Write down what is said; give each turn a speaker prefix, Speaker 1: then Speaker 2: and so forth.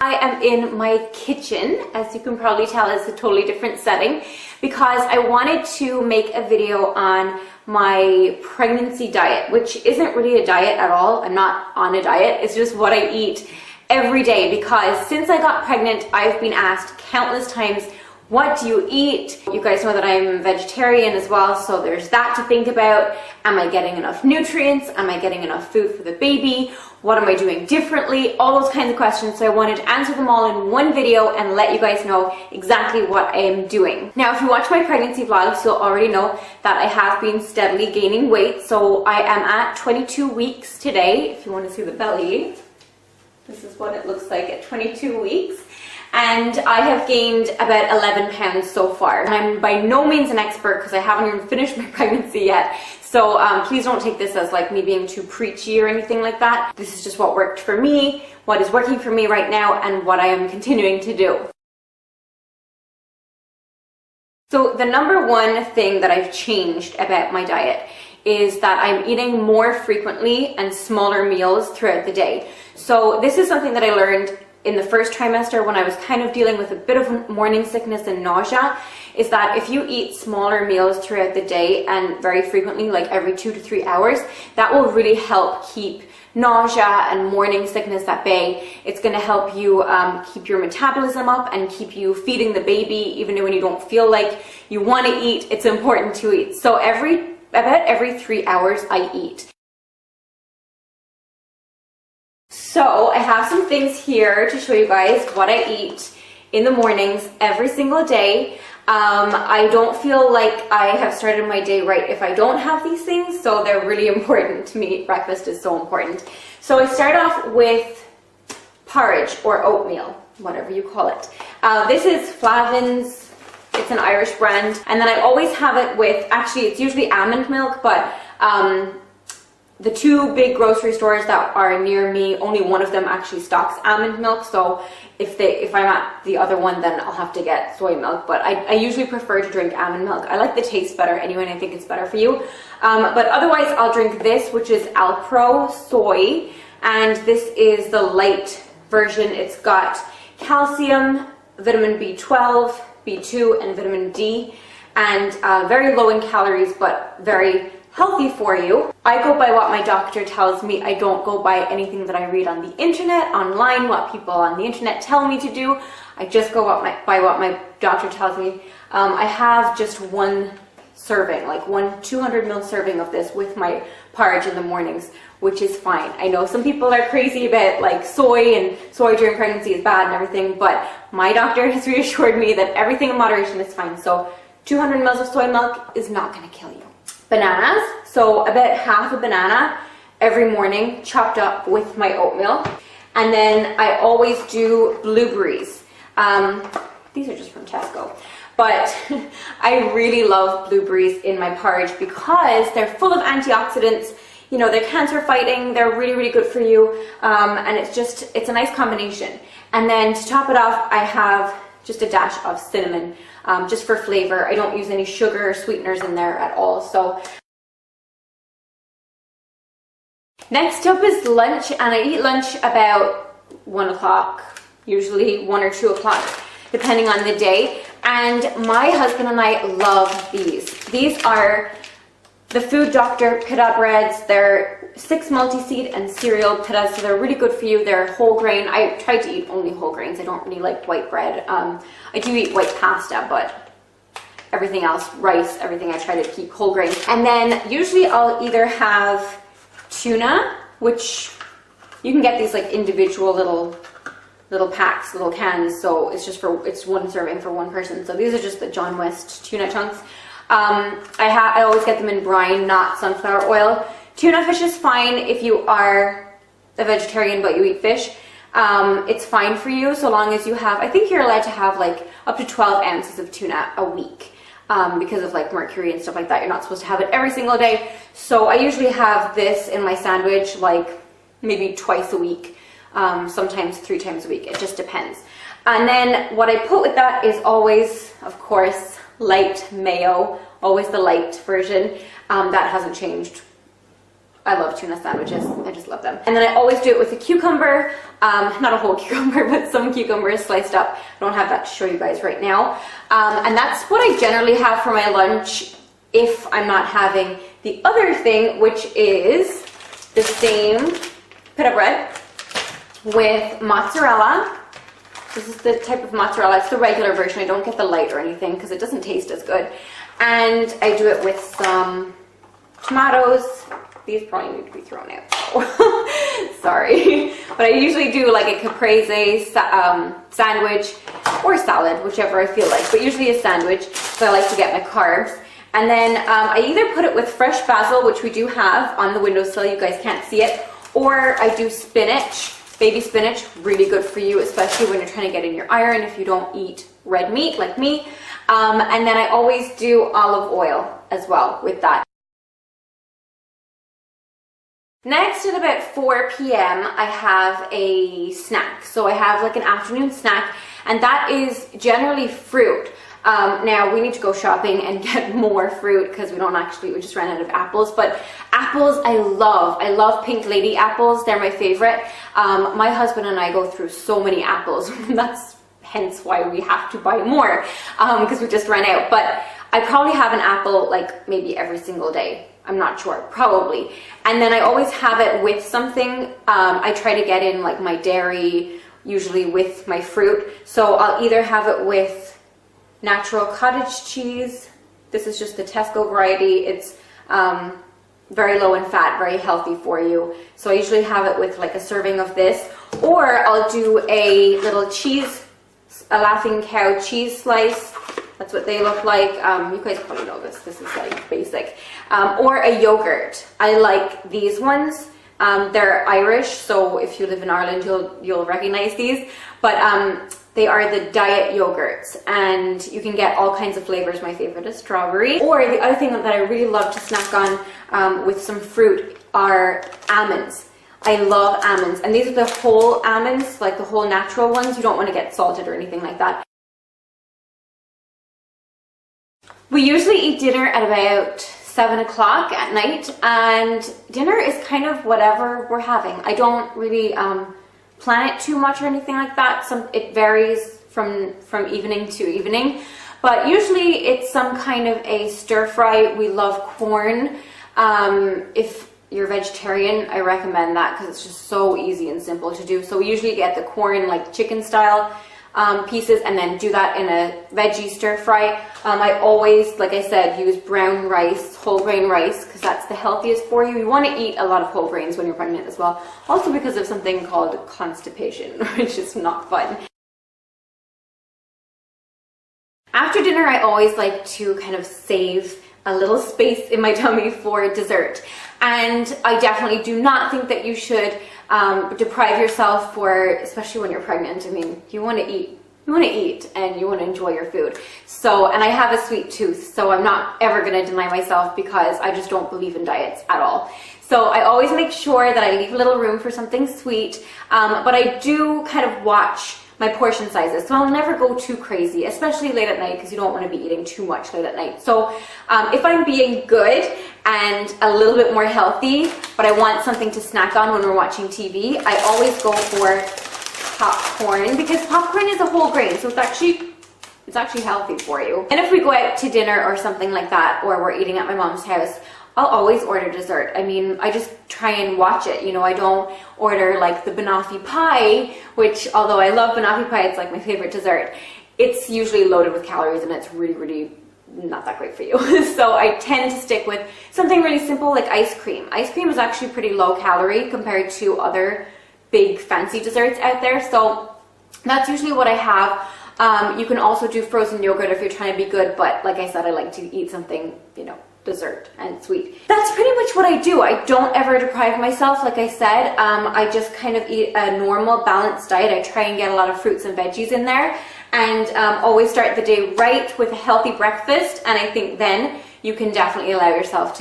Speaker 1: I am in my kitchen. As you can probably tell, it's a totally different setting because I wanted to make a video on my pregnancy diet, which isn't really a diet at all. I'm not on a diet. It's just what I eat every day because since I got pregnant, I've been asked countless times, what do you eat? You guys know that I'm vegetarian as well, so there's that to think about. Am I getting enough nutrients? Am I getting enough food for the baby? What am I doing differently? All those kinds of questions. So I wanted to answer them all in one video and let you guys know exactly what I am doing. Now, if you watch my pregnancy vlogs, you'll already know that I have been steadily gaining weight. So I am at 22 weeks today. If you want to see the belly, this is what it looks like at 22 weeks. And I have gained about 11 pounds so far. And I'm by no means an expert because I haven't even finished my pregnancy yet. So please don't take this as like me being too preachy or anything like that. This is just what worked for me, what is working for me right now, and what I am continuing to do. So the number one thing that I've changed about my diet is that I'm eating more frequently and smaller meals throughout the day. So this is something that I learned in the first trimester when I was kind of dealing with a bit of morning sickness and nausea, is that if you eat smaller meals throughout the day and very frequently, like every 2 to 3 hours, that will really help keep nausea and morning sickness at bay. It's going to help you keep your metabolism up and keep you feeding the baby even when you don't feel like you want to eat. It's important to eat. So about every 3 hours I eat. So I have some things here to show you guys what I eat in the mornings every single day. I don't feel like I have started my day right if I don't have these things, so they're really important to me. Breakfast is so important. So I start off with porridge or oatmeal, whatever you call it. This is Flavin's. It's an Irish brand. And then I always have it with, actually it's usually almond milk, but the two big grocery stores that are near me, only one of them actually stocks almond milk. So if I'm at the other one, then I'll have to get soy milk. But I usually prefer to drink almond milk. I like the taste better anyway, and I think it's better for you. But otherwise, I'll drink this, which is Alpro Soy. And this is the light version. It's got calcium, vitamin B12, B2, and vitamin D. And very low in calories, but very healthy for you. I go by what my doctor tells me. I don't go by anything that I read on the internet, online, what people on the internet tell me to do. I just go by what my doctor tells me. I have just one serving, like one 200 ml serving of this with my porridge in the mornings, which is fine. I know some people are crazy about like soy, and soy during pregnancy is bad and everything, but my doctor has reassured me that everything in moderation is fine. So 200 ml of soy milk is not going to kill you. Bananas, so about half a banana every morning chopped up with my oatmeal. And then I always do blueberries. These are just from Tesco. But I really love blueberries in my porridge because they're full of antioxidants. You know, they're cancer fighting, they're really, really good for you. And it's a nice combination. And then to top it off, I have just a dash of cinnamon. Just for flavor. I don't use any sugar or sweeteners in there at all. So next up is lunch, and I eat lunch about 1 o'clock, usually 1 or 2 o'clock, depending on the day. And my husband and I love these. These are the Food Doctor pita breads. They're 6 multi-seed and cereal pitas, so they're really good for you. They're whole grain. I try to eat only whole grains. I don't really like white bread. I do eat white pasta, but everything else, rice, everything, I try to keep whole grain. And then usually I'll either have tuna, which you can get these like individual little packs, little cans. So it's one serving for one person. So these are just the John West tuna chunks. I always get them in brine, not sunflower oil. Tuna fish is fine if you are a vegetarian but you eat fish. It's fine for you so long as you have, I think you're allowed to have like up to 12 ounces of tuna a week because of like mercury and stuff like that. You're not supposed to have it every single day. So I usually have this in my sandwich like maybe twice a week, sometimes 3 times a week. It just depends. And then what I put with that is always, of course, light mayo, always the light version. That hasn't changed I love tuna sandwiches. I just love them. And then I always do it with a cucumber, not a whole cucumber, but some cucumbers sliced up. I don't have that to show you guys right now. And that's what I generally have for my lunch if I'm not having the other thing, which is the same pita bread with mozzarella. This is the type of mozzarella. It's the regular version. I don't get the light or anything because it doesn't taste as good. And I do it with some tomatoes. These probably need to be thrown out. Sorry. But I usually do like a caprese sandwich or salad, whichever I feel like. But usually a sandwich, so I like to get my carbs. And then I either put it with fresh basil, which we do have on the windowsill. You guys can't see it. Or I do spinach. Baby spinach, really good for you, especially when you're trying to get in your iron if you don't eat red meat like me. And then I always do olive oil as well with that. Next, at about 4 p.m., I have a snack. So I have like an afternoon snack, and that is generally fruit. Now we need to go shopping and get more fruit because we just ran out of apples. But apples, I love Pink Lady apples. They're my favorite. My husband and I go through so many apples. That's hence why we have to buy more because we just ran out. But I probably have an apple like maybe every single day. I'm not sure, probably. And then I always have it with something. I try to get in like my dairy, usually with my fruit. So I'll either have it with natural cottage cheese. This is just the Tesco variety. It's very low in fat, very healthy for you. So I usually have it with like a serving of this, or I'll do a little cheese, a Laughing Cow cheese slice. That's what they look like. You guys probably know this. This is like basic. Or a yogurt. I like these ones. They're Irish, so if you live in Ireland, you'll recognize these. But they are the diet yogurts, and you can get all kinds of flavors. My favorite is strawberry. Or the other thing that I really love to snack on with some fruit are almonds. I love almonds, and these are the whole almonds, like the whole natural ones. You don't want to get salted or anything like that. We usually eat dinner at about 7 o'clock at night, and dinner is kind of whatever we're having. I don't really plan it too much or anything like that. It varies from evening to evening, but usually it's some kind of a stir fry. We love corn. If you're vegetarian, I recommend that because it's just so easy and simple to do. So we usually get the corn like chicken style pieces and then do that in a veggie stir fry. I always, like I said, use brown rice, whole grain rice, because that's the healthiest for you. You want to eat a lot of whole grains when you're pregnant as well. Also because of something called constipation, which is not fun. After dinner, I always like to kind of save a little space in my tummy for dessert. And I definitely do not think that you should deprive yourself for, especially when you're pregnant. I mean, you want to eat and you want to enjoy your food. So, and I have a sweet tooth, so I'm not ever going to deny myself because I just don't believe in diets at all. So I always make sure that I leave a little room for something sweet, but I do kind of watch my portion sizes, so I'll never go too crazy, especially late at night, because you don't want to be eating too much late at night. So if I'm being good and a little bit more healthy, but I want something to snack on when we're watching TV, I always go for popcorn, because popcorn is a whole grain, so it's actually healthy for you. And if we go out to dinner or something like that, or we're eating at my mom's house, I'll always order dessert. I mean, I just try and watch it. You know, I don't order like the banoffee pie, which, although I love banoffee pie, it's like my favorite dessert. It's usually loaded with calories and it's really, really not that great for you. So I tend to stick with something really simple like ice cream. Ice cream is actually pretty low calorie compared to other big fancy desserts out there. So that's usually what I have. You can also do frozen yogurt if you're trying to be good, but like I said, I like to eat something, you know, dessert and sweet. That's pretty much what I do. I don't ever deprive myself, like I said. I just kind of eat a normal balanced diet. I try and get a lot of fruits and veggies in there, and always start the day right with a healthy breakfast, and I think then you can definitely allow yourself to